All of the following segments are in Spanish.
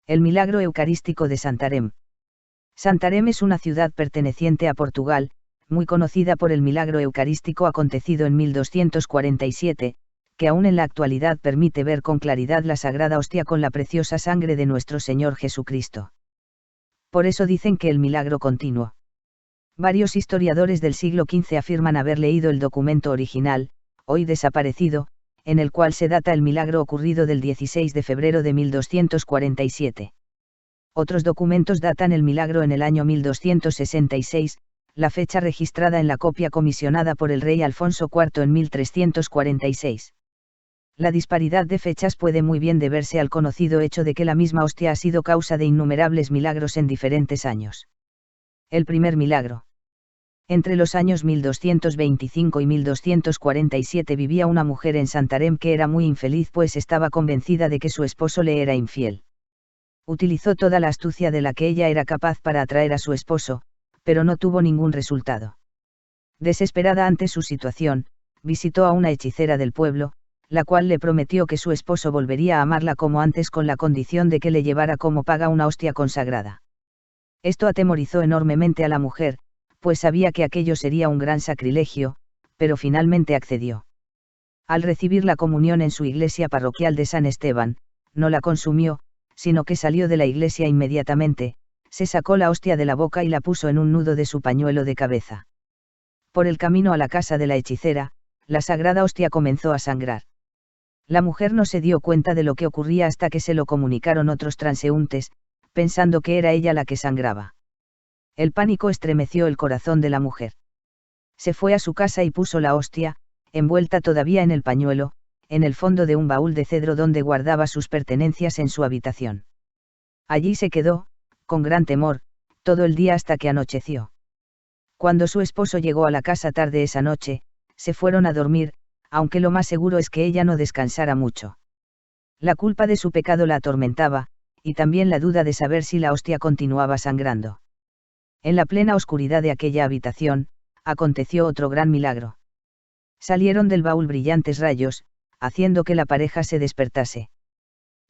El milagro eucarístico de Santarém. Santarém es una ciudad perteneciente a Portugal, muy conocida por el milagro eucarístico acontecido en 1247, que aún en la actualidad permite ver con claridad la Sagrada Hostia con la preciosa sangre de nuestro Señor Jesucristo. Por eso dicen que el milagro continuo. Varios historiadores del siglo XV afirman haber leído el documento original, hoy desaparecido, en el cual se data el milagro ocurrido del 16 de febrero de 1247. Otros documentos datan el milagro en el año 1266, la fecha registrada en la copia comisionada por el rey Alfonso IV en 1346. La disparidad de fechas puede muy bien deberse al conocido hecho de que la misma hostia ha sido causa de innumerables milagros en diferentes años. El primer milagro. Entre los años 1225 y 1247 vivía una mujer en Santarém que era muy infeliz pues estaba convencida de que su esposo le era infiel. Utilizó toda la astucia de la que ella era capaz para atraer a su esposo, pero no tuvo ningún resultado. Desesperada ante su situación, visitó a una hechicera del pueblo, la cual le prometió que su esposo volvería a amarla como antes con la condición de que le llevara como paga una hostia consagrada. Esto atemorizó enormemente a la mujer, pues sabía que aquello sería un gran sacrilegio, pero finalmente accedió. Al recibir la comunión en su iglesia parroquial de San Esteban, no la consumió, sino que salió de la iglesia inmediatamente, se sacó la hostia de la boca y la puso en un nudo de su pañuelo de cabeza. Por el camino a la casa de la hechicera, la sagrada hostia comenzó a sangrar. La mujer no se dio cuenta de lo que ocurría hasta que se lo comunicaron otros transeúntes, pensando que era ella la que sangraba. El pánico estremeció el corazón de la mujer. Se fue a su casa y puso la hostia, envuelta todavía en el pañuelo, en el fondo de un baúl de cedro donde guardaba sus pertenencias en su habitación. Allí se quedó, con gran temor, todo el día hasta que anocheció. Cuando su esposo llegó a la casa tarde esa noche, se fueron a dormir, aunque lo más seguro es que ella no descansara mucho. La culpa de su pecado la atormentaba, y también la duda de saber si la hostia continuaba sangrando. En la plena oscuridad de aquella habitación, aconteció otro gran milagro. Salieron del baúl brillantes rayos, haciendo que la pareja se despertase.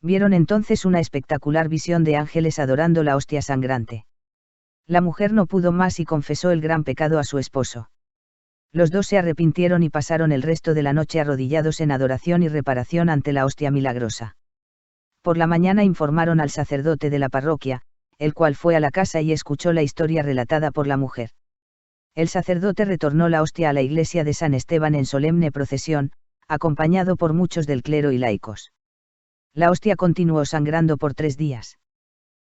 Vieron entonces una espectacular visión de ángeles adorando la hostia sangrante. La mujer no pudo más y confesó el gran pecado a su esposo. Los dos se arrepintieron y pasaron el resto de la noche arrodillados en adoración y reparación ante la hostia milagrosa. Por la mañana informaron al sacerdote de la parroquia, el cual fue a la casa y escuchó la historia relatada por la mujer. El sacerdote retornó la hostia a la iglesia de San Esteban en solemne procesión, acompañado por muchos del clero y laicos. La hostia continuó sangrando por 3 días.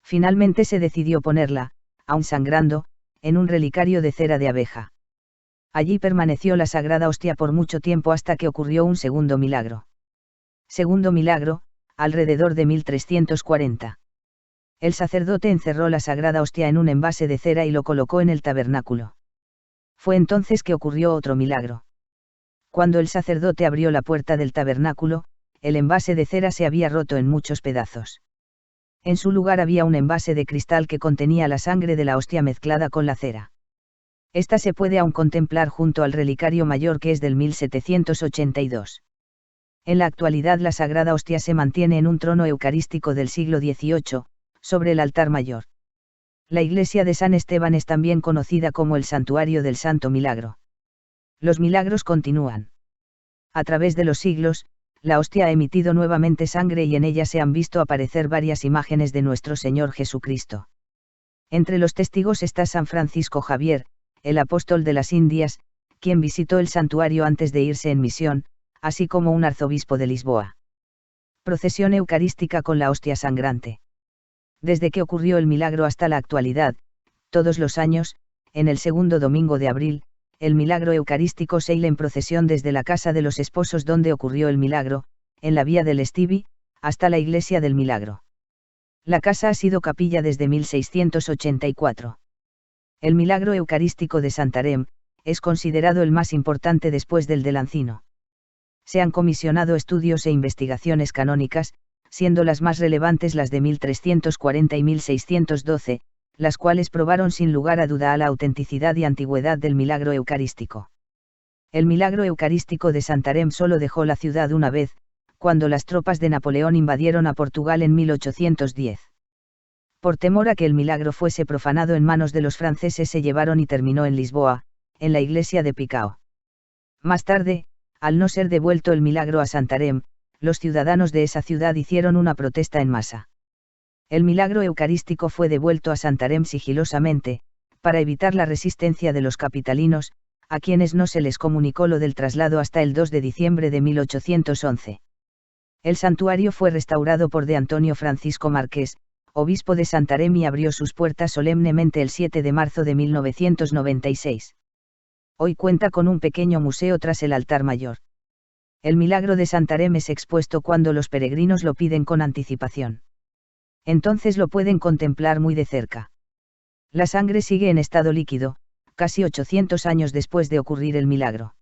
Finalmente se decidió ponerla, aún sangrando, en un relicario de cera de abeja. Allí permaneció la sagrada hostia por mucho tiempo hasta que ocurrió un segundo milagro. Segundo milagro, alrededor de 1340. El sacerdote encerró la sagrada hostia en un envase de cera y lo colocó en el tabernáculo. Fue entonces que ocurrió otro milagro. Cuando el sacerdote abrió la puerta del tabernáculo, el envase de cera se había roto en muchos pedazos. En su lugar había un envase de cristal que contenía la sangre de la hostia mezclada con la cera. Esta se puede aún contemplar junto al relicario mayor que es del 1782. En la actualidad la sagrada hostia se mantiene en un trono eucarístico del siglo XVIII, sobre el altar mayor. La iglesia de San Esteban es también conocida como el Santuario del Santo Milagro. Los milagros continúan. A través de los siglos, la hostia ha emitido nuevamente sangre y en ella se han visto aparecer varias imágenes de nuestro Señor Jesucristo. Entre los testigos está San Francisco Javier, el apóstol de las Indias, quien visitó el santuario antes de irse en misión, así como un arzobispo de Lisboa. Procesión eucarística con la hostia sangrante. Desde que ocurrió el milagro hasta la actualidad, todos los años, en el segundo domingo de abril, el milagro eucarístico se hila en procesión desde la casa de los esposos donde ocurrió el milagro, en la vía del Estivi, hasta la iglesia del Milagro. La casa ha sido capilla desde 1684. El milagro eucarístico de Santarém es considerado el más importante después del de Lancino. Se han comisionado estudios e investigaciones canónicas, siendo las más relevantes las de 1340 y 1612, las cuales probaron sin lugar a duda la autenticidad y antigüedad del milagro eucarístico. El milagro eucarístico de Santarém solo dejó la ciudad una vez, cuando las tropas de Napoleón invadieron a Portugal en 1810. Por temor a que el milagro fuese profanado en manos de los franceses, se llevaron y terminó en Lisboa, en la iglesia de Picao. Más tarde, al no ser devuelto el milagro a Santarém, los ciudadanos de esa ciudad hicieron una protesta en masa. El milagro eucarístico fue devuelto a Santarém sigilosamente, para evitar la resistencia de los capitalinos, a quienes no se les comunicó lo del traslado hasta el 2 de diciembre de 1811. El santuario fue restaurado por de Antonio Francisco Márquez, obispo de Santarém, y abrió sus puertas solemnemente el 7 de marzo de 1996. Hoy cuenta con un pequeño museo tras el altar mayor. El milagro de Santarém es expuesto cuando los peregrinos lo piden con anticipación. Entonces lo pueden contemplar muy de cerca. La sangre sigue en estado líquido, casi 800 años después de ocurrir el milagro.